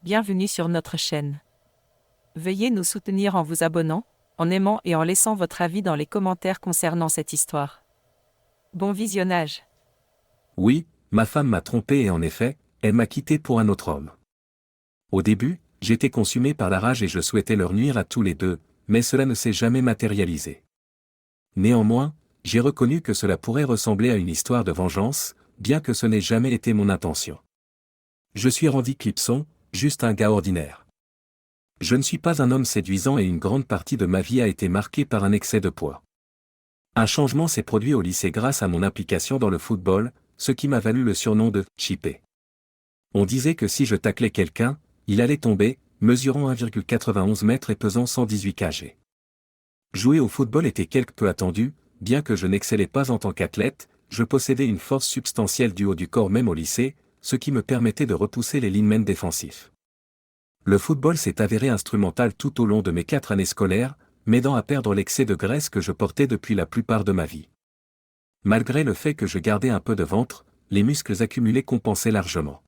Bienvenue sur notre chaîne. Veuillez nous soutenir en vous abonnant, en aimant et en laissant votre avis dans les commentaires concernant cette histoire. Bon visionnage. Oui, ma femme m'a trompé et en effet, elle m'a quitté pour un autre homme. Au début, j'étais consumé par la rage et je souhaitais leur nuire à tous les deux, mais cela ne s'est jamais matérialisé. Néanmoins, j'ai reconnu que cela pourrait ressembler à une histoire de vengeance, bien que ce n'ait jamais été mon intention. Je suis Randy Clipson, juste un gars ordinaire. Je ne suis pas un homme séduisant et une grande partie de ma vie a été marquée par un excès de poids. Un changement s'est produit au lycée grâce à mon implication dans le football, ce qui m'a valu le surnom de « chippé ». On disait que si je taclais quelqu'un, il allait tomber, mesurant 1,91 m et pesant 118 kg. Jouer au football était quelque peu attendu, bien que je n'excellais pas en tant qu'athlète, je possédais une force substantielle du haut du corps même au lycée, ce qui me permettait de repousser les linemen défensifs. Le football s'est avéré instrumental tout au long de mes 4 années scolaires, m'aidant à perdre l'excès de graisse que je portais depuis la plupart de ma vie. Malgré le fait que je gardais un peu de ventre, les muscles accumulés compensaient largement.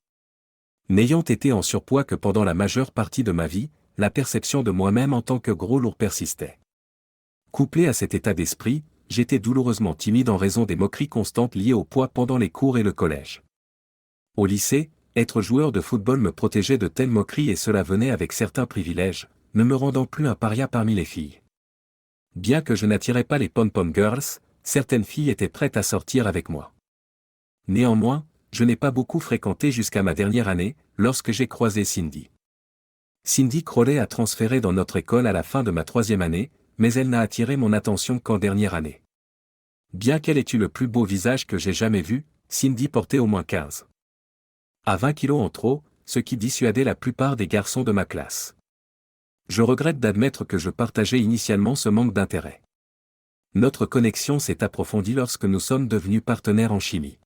N'ayant été en surpoids que pendant la majeure partie de ma vie, la perception de moi-même en tant que gros lourd persistait. Couplé à cet état d'esprit, j'étais douloureusement timide en raison des moqueries constantes liées au poids pendant les cours et le collège. Au lycée, être joueur de football me protégeait de telles moqueries et cela venait avec certains privilèges, ne me rendant plus un paria parmi les filles. Bien que je n'attirais pas les pom-pom girls, certaines filles étaient prêtes à sortir avec moi. Néanmoins, je n'ai pas beaucoup fréquenté jusqu'à ma dernière année, lorsque j'ai croisé Cindy. Cindy Crowley a transféré dans notre école à la fin de ma 3e année, mais elle n'a attiré mon attention qu'en dernière année. Bien qu'elle ait eu le plus beau visage que j'ai jamais vu, Cindy portait au moins 15 à 20 kilos en trop, ce qui dissuadait la plupart des garçons de ma classe. Je regrette d'admettre que je partageais initialement ce manque d'intérêt. Notre connexion s'est approfondie lorsque nous sommes devenus partenaires en chimie.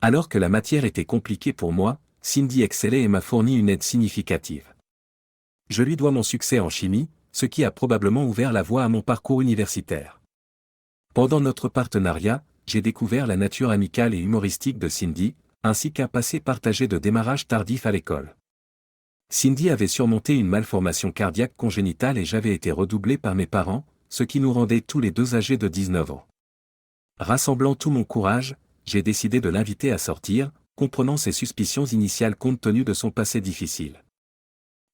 Alors que la matière était compliquée pour moi, Cindy excellait et m'a fourni une aide significative. Je lui dois mon succès en chimie, ce qui a probablement ouvert la voie à mon parcours universitaire. Pendant notre partenariat, j'ai découvert la nature amicale et humoristique de Cindy, ainsi qu'un passé partagé de démarrage tardif à l'école. Cindy avait surmonté une malformation cardiaque congénitale et j'avais été redoublé par mes parents, ce qui nous rendait tous les deux âgés de 19 ans. Rassemblant tout mon courage, j'ai décidé de l'inviter à sortir, comprenant ses suspicions initiales compte tenu de son passé difficile.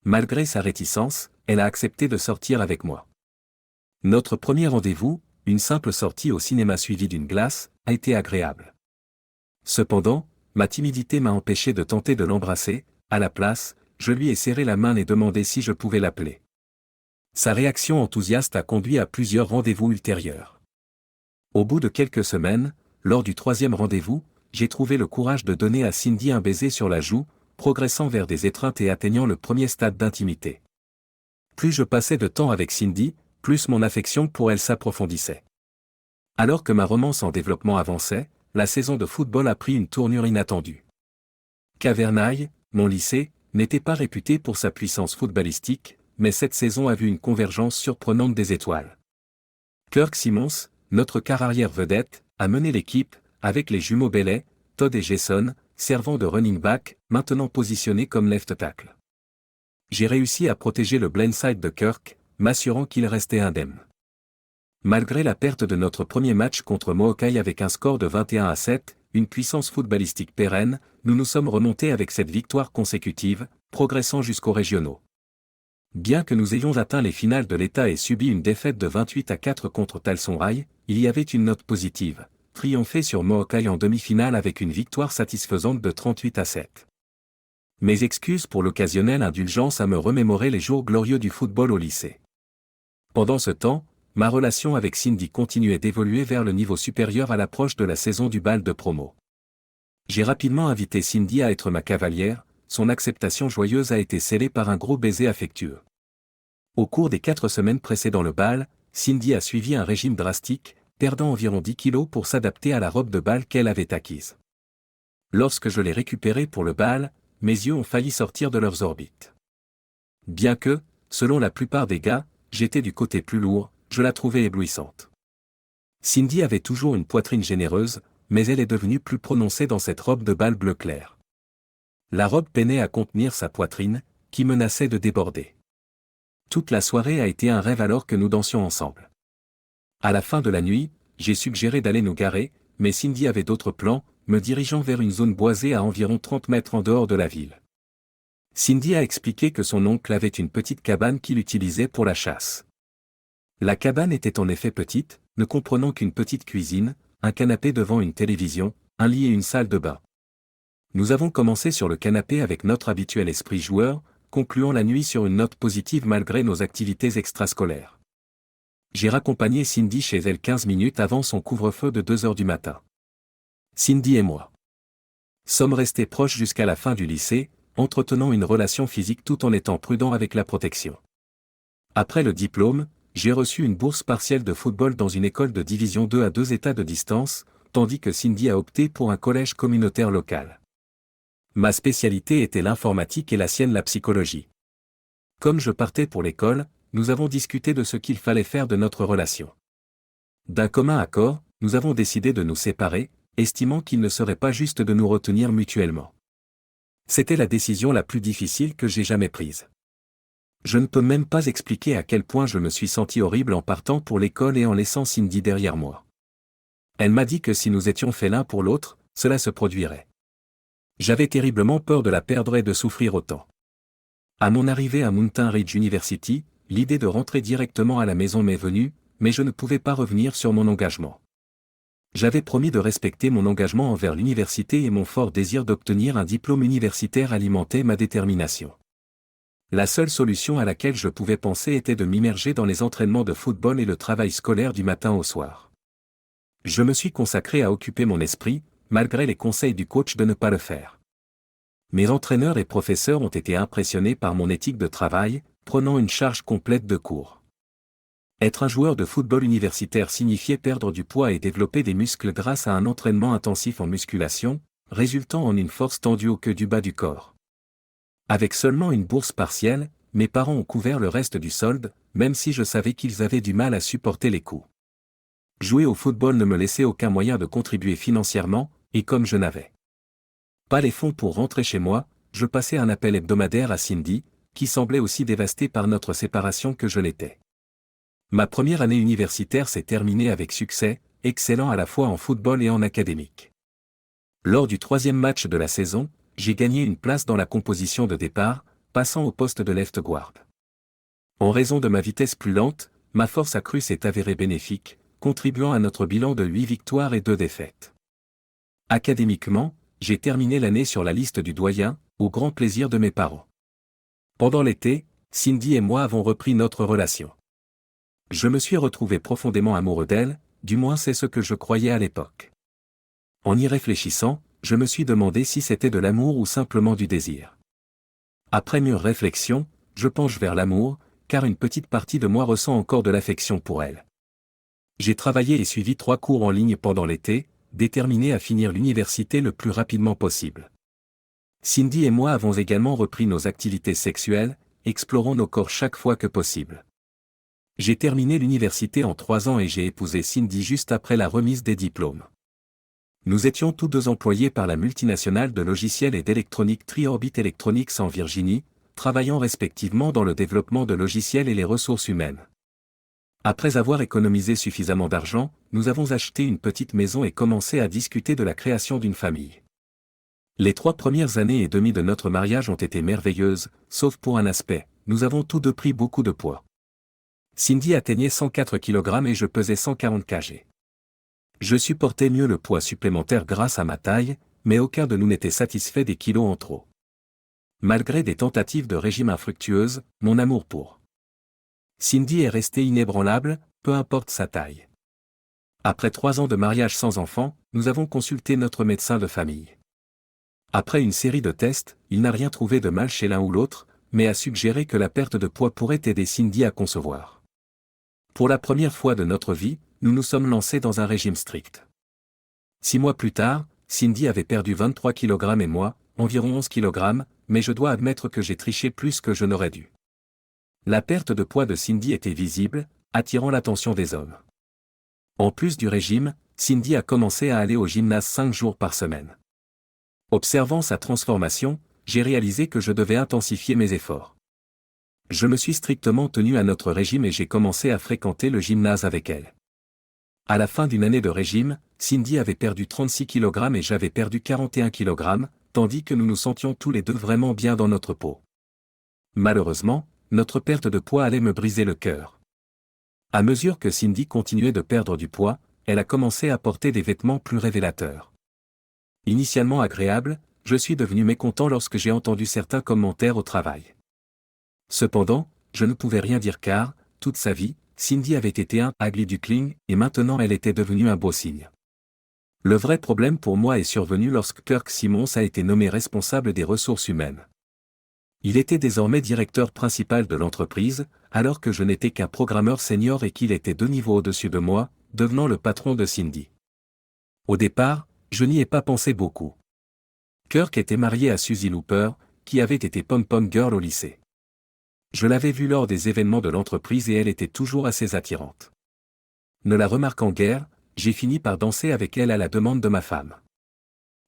Malgré sa réticence, elle a accepté de sortir avec moi. Notre premier rendez-vous, une simple sortie au cinéma suivie d'une glace, a été agréable. Cependant, ma timidité m'a empêché de tenter de l'embrasser, à la place, je lui ai serré la main et demandé si je pouvais l'appeler. Sa réaction enthousiaste a conduit à plusieurs rendez-vous ultérieurs. Au bout de quelques semaines, lors du 3e rendez-vous, j'ai trouvé le courage de donner à Cindy un baiser sur la joue, progressant vers des étreintes et atteignant le premier stade d'intimité. Plus je passais de temps avec Cindy, plus mon affection pour elle s'approfondissait. Alors que ma romance en développement avançait, la saison de football a pris une tournure inattendue. Cavernail, mon lycée, n'était pas réputé pour sa puissance footballistique, mais cette saison a vu une convergence surprenante des étoiles. Kirk Simmons, notre quart arrière vedette, a mené l'équipe, avec les jumeaux Bailey, Todd et Jason, servant de running back, maintenant positionnés comme left tackle. J'ai réussi à protéger le blindside de Kirk, m'assurant qu'il restait indemne. Malgré la perte de notre premier match contre Mohokai avec un score de 21-7, une puissance footballistique pérenne, nous nous sommes remontés avec cette victoire consécutive, progressant jusqu'aux régionaux. Bien que nous ayons atteint les finales de l'État et subi une défaite de 28-4 contre Talson Rai, il y avait une note positive, triompher sur Mohokai en demi-finale avec une victoire satisfaisante de 38-7. Mes excuses pour l'occasionnelle indulgence à me remémorer les jours glorieux du football au lycée. Pendant ce temps, ma relation avec Cindy continuait d'évoluer vers le niveau supérieur à l'approche de la saison du bal de promo. J'ai rapidement invité Cindy à être ma cavalière, son acceptation joyeuse a été scellée par un gros baiser affectueux. Au cours des 4 semaines précédant le bal, Cindy a suivi un régime drastique, perdant environ 10 kilos pour s'adapter à la robe de bal qu'elle avait acquise. Lorsque je l'ai récupérée pour le bal, mes yeux ont failli sortir de leurs orbites. Bien que, selon la plupart des gars, j'étais du côté plus lourd, je la trouvais éblouissante. Cindy avait toujours une poitrine généreuse, mais elle est devenue plus prononcée dans cette robe de bal bleu clair. La robe peinait à contenir sa poitrine, qui menaçait de déborder. Toute la soirée a été un rêve alors que nous dansions ensemble. À la fin de la nuit, j'ai suggéré d'aller nous garer, mais Cindy avait d'autres plans, me dirigeant vers une zone boisée à environ 30 mètres en dehors de la ville. Cindy a expliqué que son oncle avait une petite cabane qu'il utilisait pour la chasse. La cabane était en effet petite, ne comprenant qu'une petite cuisine, un canapé devant une télévision, un lit et une salle de bain. Nous avons commencé sur le canapé avec notre habituel esprit joueur, concluant la nuit sur une note positive malgré nos activités extrascolaires. J'ai raccompagné Cindy chez elle 15 minutes avant son couvre-feu de 2 heures du matin. Cindy et moi sommes restés proches jusqu'à la fin du lycée, entretenant une relation physique tout en étant prudents avec la protection. Après le diplôme, j'ai reçu une bourse partielle de football dans une école de division 2 à 2 états de distance, tandis que Cindy a opté pour un collège communautaire local. Ma spécialité était l'informatique et la sienne la psychologie. Comme je partais pour l'école, nous avons discuté de ce qu'il fallait faire de notre relation. D'un commun accord, nous avons décidé de nous séparer, estimant qu'il ne serait pas juste de nous retenir mutuellement. C'était la décision la plus difficile que j'ai jamais prise. Je ne peux même pas expliquer à quel point je me suis senti horrible en partant pour l'école et en laissant Cindy derrière moi. Elle m'a dit que si nous étions faits l'un pour l'autre, cela se produirait. J'avais terriblement peur de la perdre et de souffrir autant. À mon arrivée à Mountain Ridge University, l'idée de rentrer directement à la maison m'est venue, mais je ne pouvais pas revenir sur mon engagement. J'avais promis de respecter mon engagement envers l'université et mon fort désir d'obtenir un diplôme universitaire alimentait ma détermination. La seule solution à laquelle je pouvais penser était de m'immerger dans les entraînements de football et le travail scolaire du matin au soir. Je me suis consacré à occuper mon esprit, malgré les conseils du coach de ne pas le faire. Mes entraîneurs et professeurs ont été impressionnés par mon éthique de travail, prenant une charge complète de cours. Être un joueur de football universitaire signifiait perdre du poids et développer des muscles grâce à un entraînement intensif en musculation, résultant en une force tendue au queue du bas du corps. Avec seulement une bourse partielle, mes parents ont couvert le reste du solde, même si je savais qu'ils avaient du mal à supporter les coûts. Jouer au football ne me laissait aucun moyen de contribuer financièrement, et comme je n'avais pas les fonds pour rentrer chez moi, je passais un appel hebdomadaire à Cindy, qui semblait aussi dévastée par notre séparation que je l'étais. Ma première année universitaire s'est terminée avec succès, excellent à la fois en football et en académique. Lors du 3e match de la saison, j'ai gagné une place dans la composition de départ, passant au poste de left guard. En raison de ma vitesse plus lente, ma force accrue s'est avérée bénéfique, contribuant à notre bilan de 8 victoires et 2 défaites. Académiquement, j'ai terminé l'année sur la liste du doyen, au grand plaisir de mes parents. Pendant l'été, Cindy et moi avons repris notre relation. Je me suis retrouvé profondément amoureux d'elle, du moins c'est ce que je croyais à l'époque. En y réfléchissant, je me suis demandé si c'était de l'amour ou simplement du désir. Après mûre réflexion, je penche vers l'amour, car une petite partie de moi ressent encore de l'affection pour elle. J'ai travaillé et suivi 3 cours en ligne pendant l'été, déterminé à finir l'université le plus rapidement possible. Cindy et moi avons également repris nos activités sexuelles, explorant nos corps chaque fois que possible. J'ai terminé l'université en 3 ans et j'ai épousé Cindy juste après la remise des diplômes. Nous étions tous 2 employés par la multinationale de logiciels et d'électronique Tri-Orbit Electronics en Virginie, travaillant respectivement dans le développement de logiciels et les ressources humaines. Après avoir économisé suffisamment d'argent, nous avons acheté une petite maison et commencé à discuter de la création d'une famille. Les 3 premières années et demie de notre mariage ont été merveilleuses, sauf pour un aspect, nous avons tous 2 pris beaucoup de poids. Cindy atteignait 104 kg et je pesais 140 kg. Je supportais mieux le poids supplémentaire grâce à ma taille, mais aucun de nous n'était satisfait des kilos en trop. Malgré des tentatives de régime infructueuses, mon amour pour Cindy est resté inébranlable, peu importe sa taille. Après 3 ans de mariage sans enfant, nous avons consulté notre médecin de famille. Après une série de tests, il n'a rien trouvé de mal chez l'un ou l'autre, mais a suggéré que la perte de poids pourrait aider Cindy à concevoir. Pour la première fois de notre vie, nous nous sommes lancés dans un régime strict. 6 mois plus tard, Cindy avait perdu 23 kg et moi, environ 11 kg, mais je dois admettre que j'ai triché plus que je n'aurais dû. La perte de poids de Cindy était visible, attirant l'attention des hommes. En plus du régime, Cindy a commencé à aller au gymnase 5 jours par semaine. Observant sa transformation, j'ai réalisé que je devais intensifier mes efforts. Je me suis strictement tenu à notre régime et j'ai commencé à fréquenter le gymnase avec elle. À la fin d'une année de régime, Cindy avait perdu 36 kg et j'avais perdu 41 kg, tandis que nous nous sentions tous les deux vraiment bien dans notre peau. Malheureusement, notre perte de poids allait me briser le cœur. À mesure que Cindy continuait de perdre du poids, elle a commencé à porter des vêtements plus révélateurs. Initialement agréable, je suis devenu mécontent lorsque j'ai entendu certains commentaires au travail. Cependant, je ne pouvais rien dire car, toute sa vie, Cindy avait été un ugly duckling et maintenant elle était devenue un beau cygne. Le vrai problème pour moi est survenu lorsque Kirk Simmons a été nommé responsable des ressources humaines. Il était désormais directeur principal de l'entreprise, alors que je n'étais qu'un programmeur senior et qu'il était 2 niveaux au-dessus de moi, devenant le patron de Cindy. Au départ, je n'y ai pas pensé beaucoup. Kirk était marié à Suzy Looper, qui avait été pom-pom girl au lycée. Je l'avais vue lors des événements de l'entreprise et elle était toujours assez attirante. Ne la remarquant guère, j'ai fini par danser avec elle à la demande de ma femme.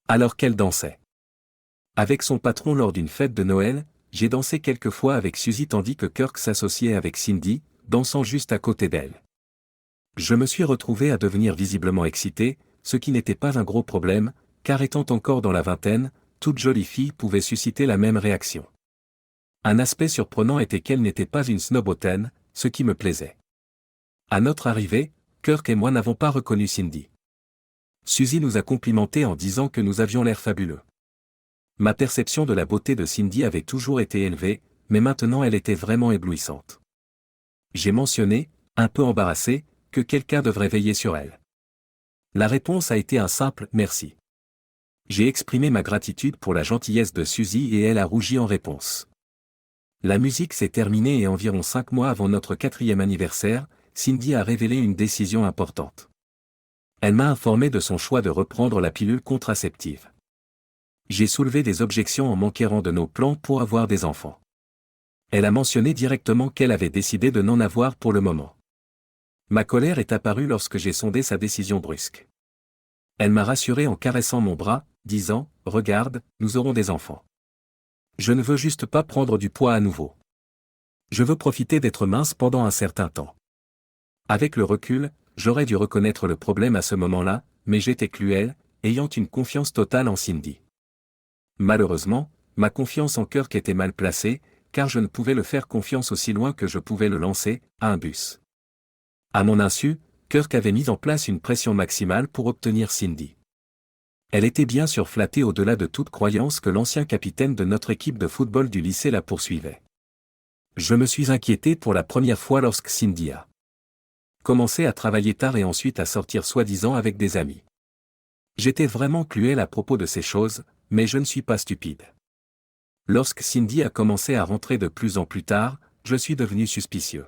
Alors qu'elle dansait avec son patron lors d'une fête de Noël, j'ai dansé quelques fois avec Suzy tandis que Kirk s'associait avec Cindy, dansant juste à côté d'elle. Je me suis retrouvé à devenir visiblement excité, ce qui n'était pas un gros problème, car étant encore dans la vingtaine, toute jolie fille pouvait susciter la même réaction. Un aspect surprenant était qu'elle n'était pas une snob hautaine, ce qui me plaisait. À notre arrivée, Kirk et moi n'avons pas reconnu Cindy. Suzy nous a complimenté en disant que nous avions l'air fabuleux. Ma perception de la beauté de Cindy avait toujours été élevée, mais maintenant elle était vraiment éblouissante. J'ai mentionné, un peu embarrassé, que quelqu'un devrait veiller sur elle. La réponse a été un simple « merci ». J'ai exprimé ma gratitude pour la gentillesse de Suzy et elle a rougi en réponse. La musique s'est terminée et environ 5 mois avant notre 4e anniversaire, Cindy a révélé une décision importante. Elle m'a informé de son choix de reprendre la pilule contraceptive. J'ai soulevé des objections en m'enquérant de nos plans pour avoir des enfants. Elle a mentionné directement qu'elle avait décidé de n'en avoir pour le moment. Ma colère est apparue lorsque j'ai sondé sa décision brusque. Elle m'a rassuré en caressant mon bras, disant « Regarde, nous aurons des enfants. Je ne veux juste pas prendre du poids à nouveau. Je veux profiter d'être mince pendant un certain temps. » Avec le recul, j'aurais dû reconnaître le problème à ce moment-là, mais j'étais cruel, ayant une confiance totale en Cindy. Malheureusement, ma confiance en Kirk était mal placée, car je ne pouvais le faire confiance aussi loin que je pouvais le lancer, à un bus. À mon insu, Kirk avait mis en place une pression maximale pour obtenir Cindy. Elle était bien sûr flattée au-delà de toute croyance que l'ancien capitaine de notre équipe de football du lycée la poursuivait. Je me suis inquiété pour la première fois lorsque Cindy a commencé à travailler tard et ensuite à sortir soi-disant avec des amis. J'étais vraiment cruel à propos de ces choses, mais je ne suis pas stupide. Lorsque Cindy a commencé à rentrer de plus en plus tard, je suis devenu suspicieux.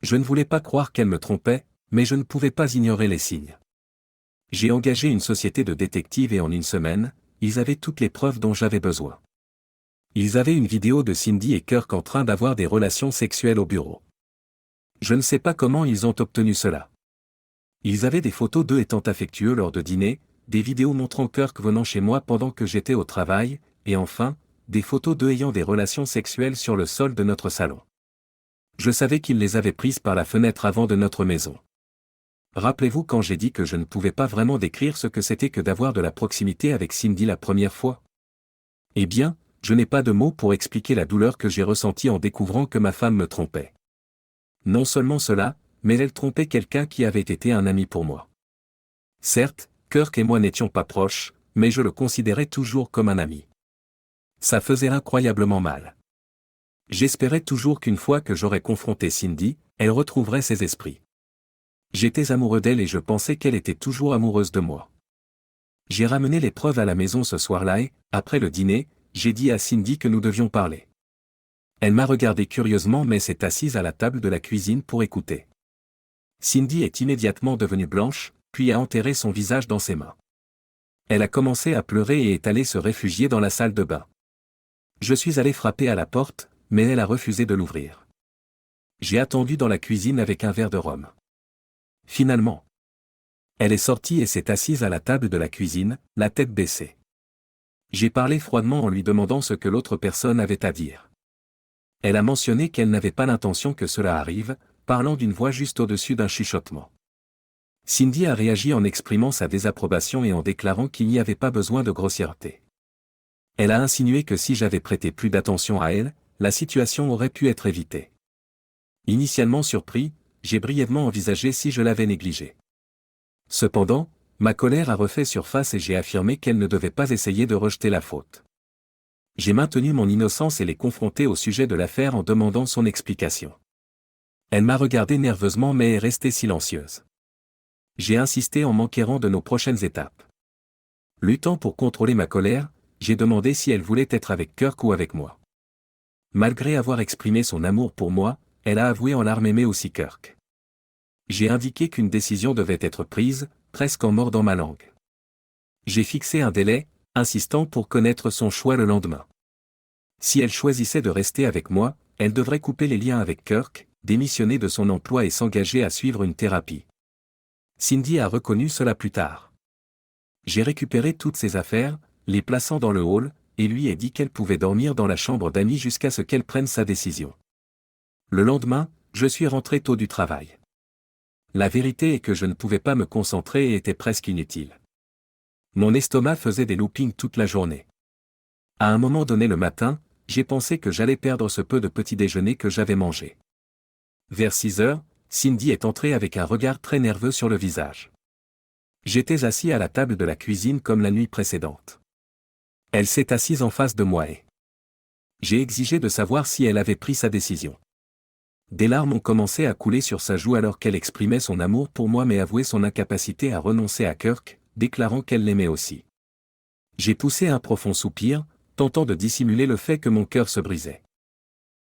Je ne voulais pas croire qu'elle me trompait, mais je ne pouvais pas ignorer les signes. J'ai engagé une société de détectives et en une semaine, ils avaient toutes les preuves dont j'avais besoin. Ils avaient une vidéo de Cindy et Kirk en train d'avoir des relations sexuelles au bureau. Je ne sais pas comment ils ont obtenu cela. Ils avaient des photos d'eux étant affectueux lors de dîners, des vidéos montrant Kirk venant chez moi pendant que j'étais au travail, et enfin, des photos d'eux ayant des relations sexuelles sur le sol de notre salon. Je savais qu'ils les avaient prises par la fenêtre avant de notre maison. Rappelez-vous quand j'ai dit que je ne pouvais pas vraiment décrire ce que c'était que d'avoir de la proximité avec Cindy la première fois? Eh bien, je n'ai pas de mots pour expliquer la douleur que j'ai ressentie en découvrant que ma femme me trompait. Non seulement cela, mais elle trompait quelqu'un qui avait été un ami pour moi. Certes, Kirk et moi n'étions pas proches, mais je le considérais toujours comme un ami. Ça faisait incroyablement mal. J'espérais toujours qu'une fois que j'aurais confronté Cindy, elle retrouverait ses esprits. J'étais amoureux d'elle et je pensais qu'elle était toujours amoureuse de moi. J'ai ramené les preuves à la maison ce soir-là et, après le dîner, j'ai dit à Cindy que nous devions parler. Elle m'a regardé curieusement mais s'est assise à la table de la cuisine pour écouter. Cindy est immédiatement devenue blanche, puis a enterré son visage dans ses mains. Elle a commencé à pleurer et est allée se réfugier dans la salle de bain. Je suis allé frapper à la porte, mais elle a refusé de l'ouvrir. J'ai attendu dans la cuisine avec un verre de rhum. Finalement, elle est sortie et s'est assise à la table de la cuisine, la tête baissée. J'ai parlé froidement en lui demandant ce que l'autre personne avait à dire. Elle a mentionné qu'elle n'avait pas l'intention que cela arrive, parlant d'une voix juste au-dessus d'un chuchotement. Cindy a réagi en exprimant sa désapprobation et en déclarant qu'il n'y avait pas besoin de grossièreté. Elle a insinué que si j'avais prêté plus d'attention à elle, la situation aurait pu être évitée. Initialement surpris, j'ai brièvement envisagé si je l'avais négligée. Cependant, ma colère a refait surface et j'ai affirmé qu'elle ne devait pas essayer de rejeter la faute. J'ai maintenu mon innocence et l'ai confrontée au sujet de l'affaire en demandant son explication. Elle m'a regardé nerveusement mais est restée silencieuse. J'ai insisté en m'enquérant de nos prochaines étapes. Luttant pour contrôler ma colère, j'ai demandé si elle voulait être avec Kirk ou avec moi. Malgré avoir exprimé son amour pour moi, elle a avoué en larmes aimer aussi Kirk. J'ai indiqué qu'une décision devait être prise, presque en mordant ma langue. J'ai fixé un délai, insistant pour connaître son choix le lendemain. Si elle choisissait de rester avec moi, elle devrait couper les liens avec Kirk, démissionner de son emploi et s'engager à suivre une thérapie. Cindy a reconnu cela plus tard. J'ai récupéré toutes ses affaires, les plaçant dans le hall, et lui ai dit qu'elle pouvait dormir dans la chambre d'amis jusqu'à ce qu'elle prenne sa décision. Le lendemain, je suis rentré tôt du travail. La vérité est que je ne pouvais pas me concentrer et était presque inutile. Mon estomac faisait des loopings toute la journée. À un moment donné le matin, j'ai pensé que j'allais perdre ce peu de petit déjeuner que j'avais mangé. Vers 6 heures, Cindy est entrée avec un regard très nerveux sur le visage. J'étais assis à la table de la cuisine comme la nuit précédente. Elle s'est assise en face de moi et j'ai exigé de savoir si elle avait pris sa décision. Des larmes ont commencé à couler sur sa joue alors qu'elle exprimait son amour pour moi mais avouait son incapacité à renoncer à Kirk, déclarant qu'elle l'aimait aussi. J'ai poussé un profond soupir, tentant de dissimuler le fait que mon cœur se brisait.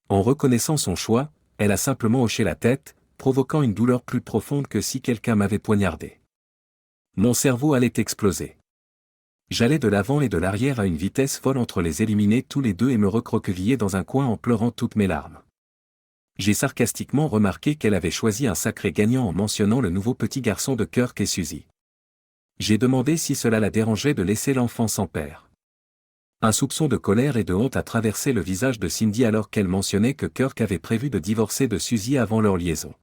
En reconnaissant son choix, elle a simplement hoché la tête, provoquant une douleur plus profonde que si quelqu'un m'avait poignardé. Mon cerveau allait exploser. J'allais de l'avant et de l'arrière à une vitesse folle entre les éliminer tous les deux et me recroqueviller dans un coin en pleurant toutes mes larmes. J'ai sarcastiquement remarqué qu'elle avait choisi un sacré gagnant en mentionnant le nouveau petit garçon de Kirk et Suzy. J'ai demandé si cela la dérangeait de laisser l'enfant sans père. Un soupçon de colère et de honte a traversé le visage de Cindy alors qu'elle mentionnait que Kirk avait prévu de divorcer de Suzy avant leur liaison.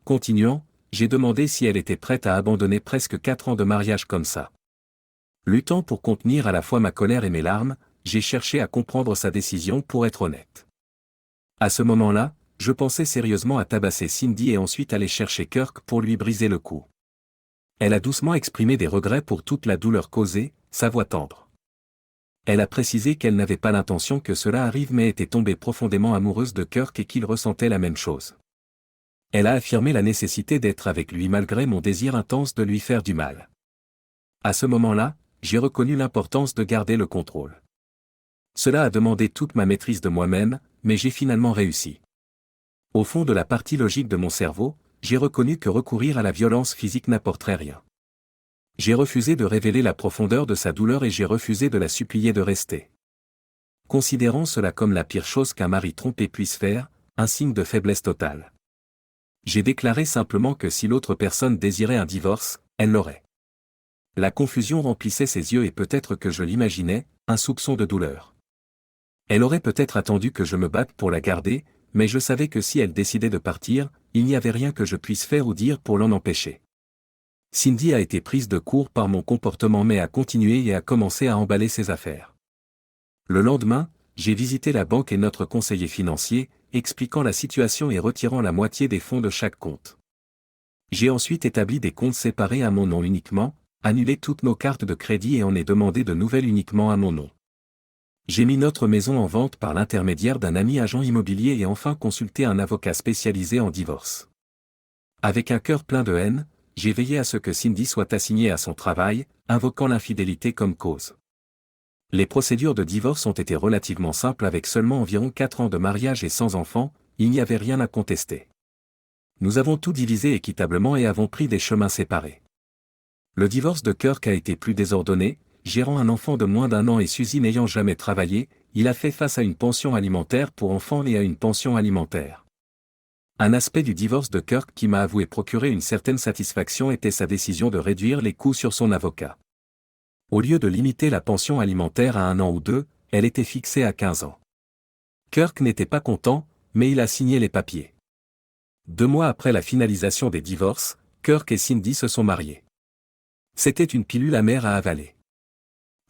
Continuant, j'ai demandé si elle était prête à abandonner presque 4 ans de mariage comme ça. Luttant pour contenir à la fois ma colère et mes larmes, j'ai cherché à comprendre sa décision pour être honnête. À ce moment-là, je pensais sérieusement à tabasser Cindy et ensuite aller chercher Kirk pour lui briser le cou. Elle a doucement exprimé des regrets pour toute la douleur causée, sa voix tendre. Elle a précisé qu'elle n'avait pas l'intention que cela arrive mais était tombée profondément amoureuse de Kirk et qu'il ressentait la même chose. Elle a affirmé la nécessité d'être avec lui malgré mon désir intense de lui faire du mal. À ce moment-là, j'ai reconnu l'importance de garder le contrôle. Cela a demandé toute ma maîtrise de moi-même, mais j'ai finalement réussi. Au fond de la partie logique de mon cerveau, j'ai reconnu que recourir à la violence physique n'apporterait rien. J'ai refusé de révéler la profondeur de sa douleur et j'ai refusé de la supplier de rester. Considérant cela comme la pire chose qu'un mari trompé puisse faire, un signe de faiblesse totale. J'ai déclaré simplement que si l'autre personne désirait un divorce, elle l'aurait. La confusion remplissait ses yeux et peut-être que je l'imaginais, un soupçon de douleur. Elle aurait peut-être attendu que je me batte pour la garder, mais je savais que si elle décidait de partir, il n'y avait rien que je puisse faire ou dire pour l'en empêcher. Cindy a été prise de court par mon comportement mais a continué et a commencé à emballer ses affaires. Le lendemain, j'ai visité la banque et notre conseiller financier, expliquant la situation et retirant la moitié des fonds de chaque compte. J'ai ensuite établi des comptes séparés à mon nom uniquement, annulé toutes nos cartes de crédit et en ai demandé de nouvelles uniquement à mon nom. J'ai mis notre maison en vente par l'intermédiaire d'un ami agent immobilier et enfin consulté un avocat spécialisé en divorce. Avec un cœur plein de haine, j'ai veillé à ce que Cindy soit assignée à son travail, invoquant l'infidélité comme cause. Les procédures de divorce ont été relativement simples avec seulement environ 4 ans de mariage et sans enfants, il n'y avait rien à contester. Nous avons tout divisé équitablement et avons pris des chemins séparés. Le divorce de Kirk a été plus désordonné, gérant un enfant de moins d'1 an et Suzy n'ayant jamais travaillé, il a fait face à une pension alimentaire pour enfants et à une pension alimentaire. Un aspect du divorce de Kirk qui m'a avoué procurer une certaine satisfaction était sa décision de réduire les coûts sur son avocat. Au lieu de limiter la pension alimentaire à 1 an ou 2, elle était fixée à 15 ans. Kirk n'était pas content, mais il a signé les papiers. 2 mois après la finalisation des divorces, Kirk et Cindy se sont mariés. C'était une pilule amère à avaler.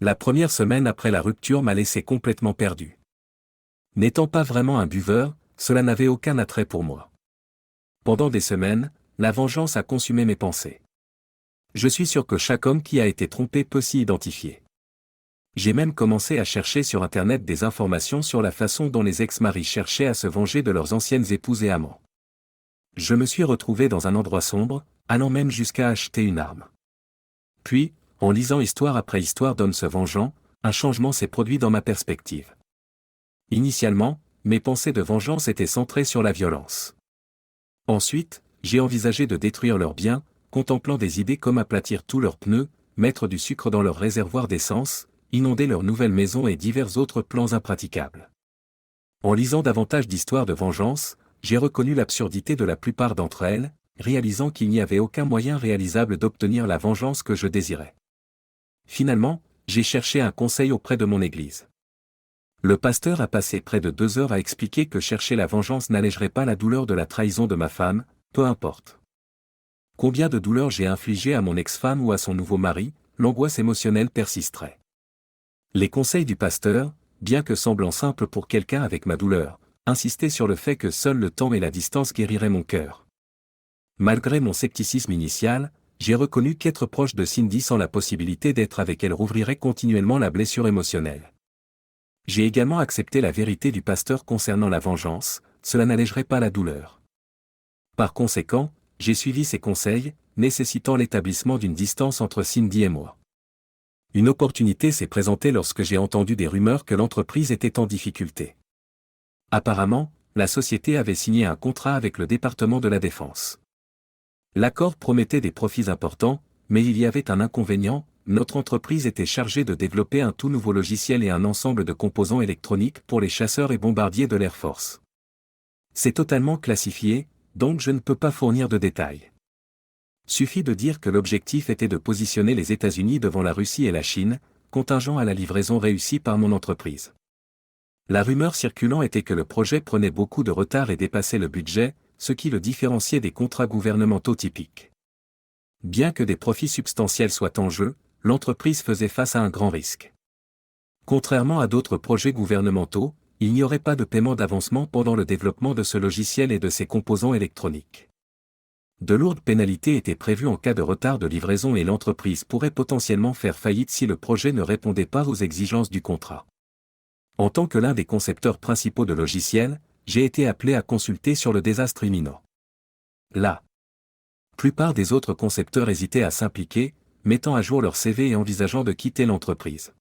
La première semaine après la rupture m'a laissé complètement perdu. N'étant pas vraiment un buveur, cela n'avait aucun attrait pour moi. Pendant des semaines, la vengeance a consumé mes pensées. Je suis sûr que chaque homme qui a été trompé peut s'y identifier. J'ai même commencé à chercher sur Internet des informations sur la façon dont les ex-maris cherchaient à se venger de leurs anciennes épouses et amants. Je me suis retrouvé dans un endroit sombre, allant même jusqu'à acheter une arme. Puis, en lisant histoire après histoire d'hommes se vengeant, un changement s'est produit dans ma perspective. Initialement, mes pensées de vengeance étaient centrées sur la violence. Ensuite, j'ai envisagé de détruire leurs biens, contemplant des idées comme aplatir tous leurs pneus, mettre du sucre dans leurs réservoirs d'essence, inonder leur nouvelle maison et divers autres plans impraticables. En lisant davantage d'histoires de vengeance, j'ai reconnu l'absurdité de la plupart d'entre elles, réalisant qu'il n'y avait aucun moyen réalisable d'obtenir la vengeance que je désirais. Finalement, j'ai cherché un conseil auprès de mon église. Le pasteur a passé près de 2 heures à expliquer que chercher la vengeance n'allégerait pas la douleur de la trahison de ma femme, peu importe. Combien de douleurs j'ai infligées à mon ex-femme ou à son nouveau mari, l'angoisse émotionnelle persisterait. Les conseils du pasteur, bien que semblant simples pour quelqu'un avec ma douleur, insistaient sur le fait que seul le temps et la distance guériraient mon cœur. Malgré mon scepticisme initial, j'ai reconnu qu'être proche de Cindy sans la possibilité d'être avec elle rouvrirait continuellement la blessure émotionnelle. J'ai également accepté la vérité du pasteur concernant la vengeance, cela n'allégerait pas la douleur. Par conséquent, j'ai suivi ses conseils, nécessitant l'établissement d'une distance entre Cindy et moi. Une opportunité s'est présentée lorsque j'ai entendu des rumeurs que l'entreprise était en difficulté. Apparemment, la société avait signé un contrat avec le département de la Défense. L'accord promettait des profits importants, mais il y avait un inconvénient, notre entreprise était chargée de développer un tout nouveau logiciel et un ensemble de composants électroniques pour les chasseurs et bombardiers de l'Air Force. C'est totalement classifié, donc je ne peux pas fournir de détails. Suffit de dire que l'objectif était de positionner les États-Unis devant la Russie et la Chine, contingent à la livraison réussie par mon entreprise. La rumeur circulant était que le projet prenait beaucoup de retard et dépassait le budget, ce qui le différenciait des contrats gouvernementaux typiques. Bien que des profits substantiels soient en jeu, l'entreprise faisait face à un grand risque. Contrairement à d'autres projets gouvernementaux, il n'y aurait pas de paiement d'avancement pendant le développement de ce logiciel et de ses composants électroniques. De lourdes pénalités étaient prévues en cas de retard de livraison et l'entreprise pourrait potentiellement faire faillite si le projet ne répondait pas aux exigences du contrat. En tant que l'un des concepteurs principaux de logiciels, j'ai été appelé à consulter sur le désastre imminent. La plupart des autres concepteurs hésitaient à s'impliquer, mettant à jour leur CV et envisageant de quitter l'entreprise.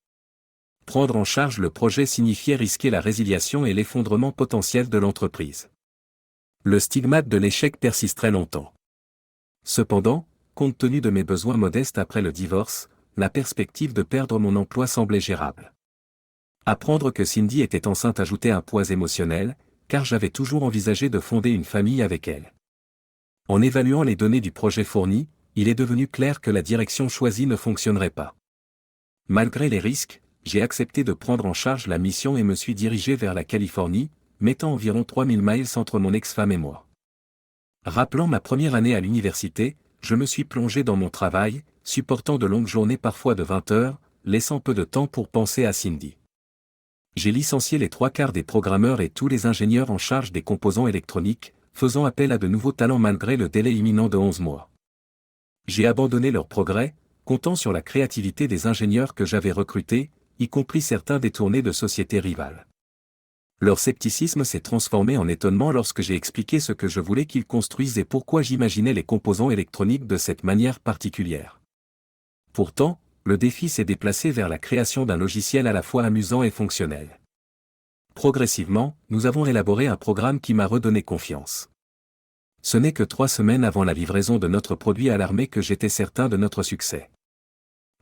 Prendre en charge le projet signifiait risquer la résiliation et l'effondrement potentiel de l'entreprise. Le stigmate de l'échec persisterait longtemps. Cependant, compte tenu de mes besoins modestes après le divorce, la perspective de perdre mon emploi semblait gérable. Apprendre que Cindy était enceinte ajoutait un poids émotionnel, car j'avais toujours envisagé de fonder une famille avec elle. En évaluant les données du projet fourni, il est devenu clair que la direction choisie ne fonctionnerait pas. Malgré les risques, j'ai accepté de prendre en charge la mission et me suis dirigé vers la Californie, mettant environ 3000 miles entre mon ex-femme et moi. Rappelant ma première année à l'université, je me suis plongé dans mon travail, supportant de longues journées parfois de 20 heures, laissant peu de temps pour penser à Cindy. J'ai licencié les 3/4 des programmeurs et tous les ingénieurs en charge des composants électroniques, faisant appel à de nouveaux talents malgré le délai imminent de 11 mois. J'ai abandonné leur progrès, comptant sur la créativité des ingénieurs que j'avais recrutés, y compris certains détournés de sociétés rivales. Leur scepticisme s'est transformé en étonnement lorsque j'ai expliqué ce que je voulais qu'ils construisent et pourquoi j'imaginais les composants électroniques de cette manière particulière. Pourtant, le défi s'est déplacé vers la création d'un logiciel à la fois amusant et fonctionnel. Progressivement, nous avons élaboré un programme qui m'a redonné confiance. Ce n'est que 3 semaines avant la livraison de notre produit à l'armée que j'étais certain de notre succès.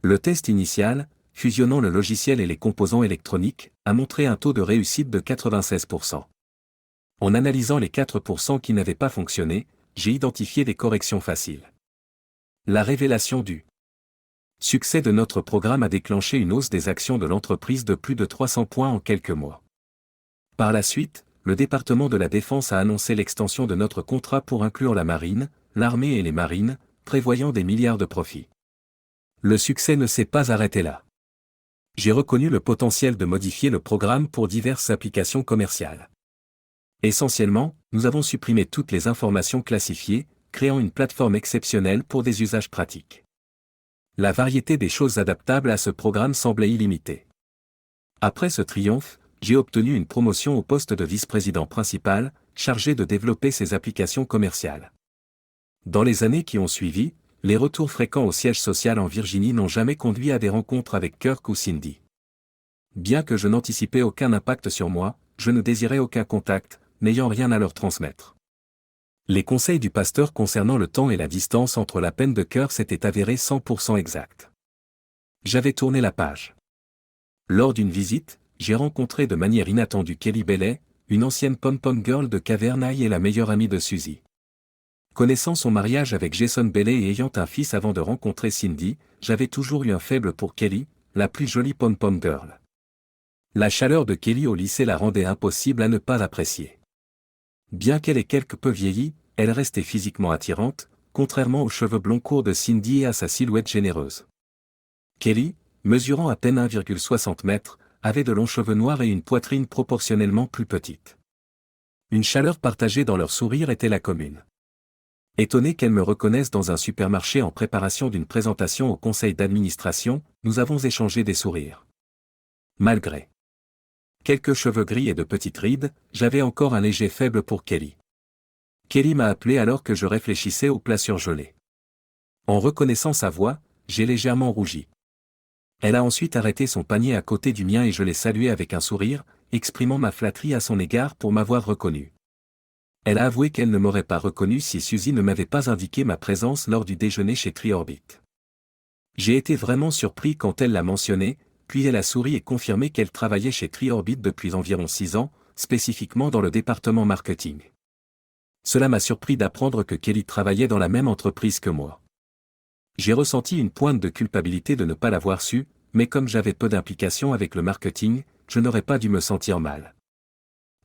Le test initial, fusionnant le logiciel et les composants électroniques, a montré un taux de réussite de 96%. En analysant les 4% qui n'avaient pas fonctionné, j'ai identifié des corrections faciles. La révélation du Succès de notre programme a déclenché une hausse des actions de l'entreprise de plus de 300 points en quelques mois. Par la suite, le département de la Défense a annoncé l'extension de notre contrat pour inclure la marine, l'armée et les marines, prévoyant des milliards de profits. Le succès ne s'est pas arrêté là. J'ai reconnu le potentiel de modifier le programme pour diverses applications commerciales. Essentiellement, nous avons supprimé toutes les informations classifiées, créant une plateforme exceptionnelle pour des usages pratiques. La variété des choses adaptables à ce programme semblait illimitée. Après ce triomphe, j'ai obtenu une promotion au poste de vice-président principal, chargé de développer ces applications commerciales. Dans les années qui ont suivi, les retours fréquents au siège social en Virginie n'ont jamais conduit à des rencontres avec Kirk ou Cindy. Bien que je n'anticipais aucun impact sur moi, je ne désirais aucun contact, n'ayant rien à leur transmettre. Les conseils du pasteur concernant le temps et la distance entre la peine de cœur s'étaient avérés 100% exacts. J'avais tourné la page. Lors d'une visite, j'ai rencontré de manière inattendue Kelly Bailey, une ancienne pom-pom girl de Cavernaille et la meilleure amie de Suzy. Connaissant son mariage avec Jason Bailey et ayant un fils avant de rencontrer Cindy, j'avais toujours eu un faible pour Kelly, la plus jolie pom-pom girl. La chaleur de Kelly au lycée la rendait impossible à ne pas apprécier. Bien qu'elle ait quelque peu vieilli, elle restait physiquement attirante, contrairement aux cheveux blonds courts de Cindy et à sa silhouette généreuse. Kelly, mesurant à peine 1,60 m, avait de longs cheveux noirs et une poitrine proportionnellement plus petite. Une chaleur partagée dans leur sourire était la commune. Étonné qu'elle me reconnaisse dans un supermarché en préparation d'une présentation au conseil d'administration, nous avons échangé des sourires. Malgré quelques cheveux gris et de petites rides, j'avais encore un léger faible pour Kelly. Kelly m'a appelé alors que je réfléchissais au plat surgelé. En reconnaissant sa voix, j'ai légèrement rougi. Elle a ensuite arrêté son panier à côté du mien et je l'ai salué avec un sourire, exprimant ma flatterie à son égard pour m'avoir reconnu. Elle a avoué qu'elle ne m'aurait pas reconnu si Suzy ne m'avait pas indiqué ma présence lors du déjeuner chez Triorbit. J'ai été vraiment surpris quand elle l'a mentionné, puis elle a souri et confirmé qu'elle travaillait chez Triorbit depuis environ 6 ans, spécifiquement dans le département marketing. Cela m'a surpris d'apprendre que Kelly travaillait dans la même entreprise que moi. J'ai ressenti une pointe de culpabilité de ne pas l'avoir su, mais comme j'avais peu d'implication avec le marketing, je n'aurais pas dû me sentir mal.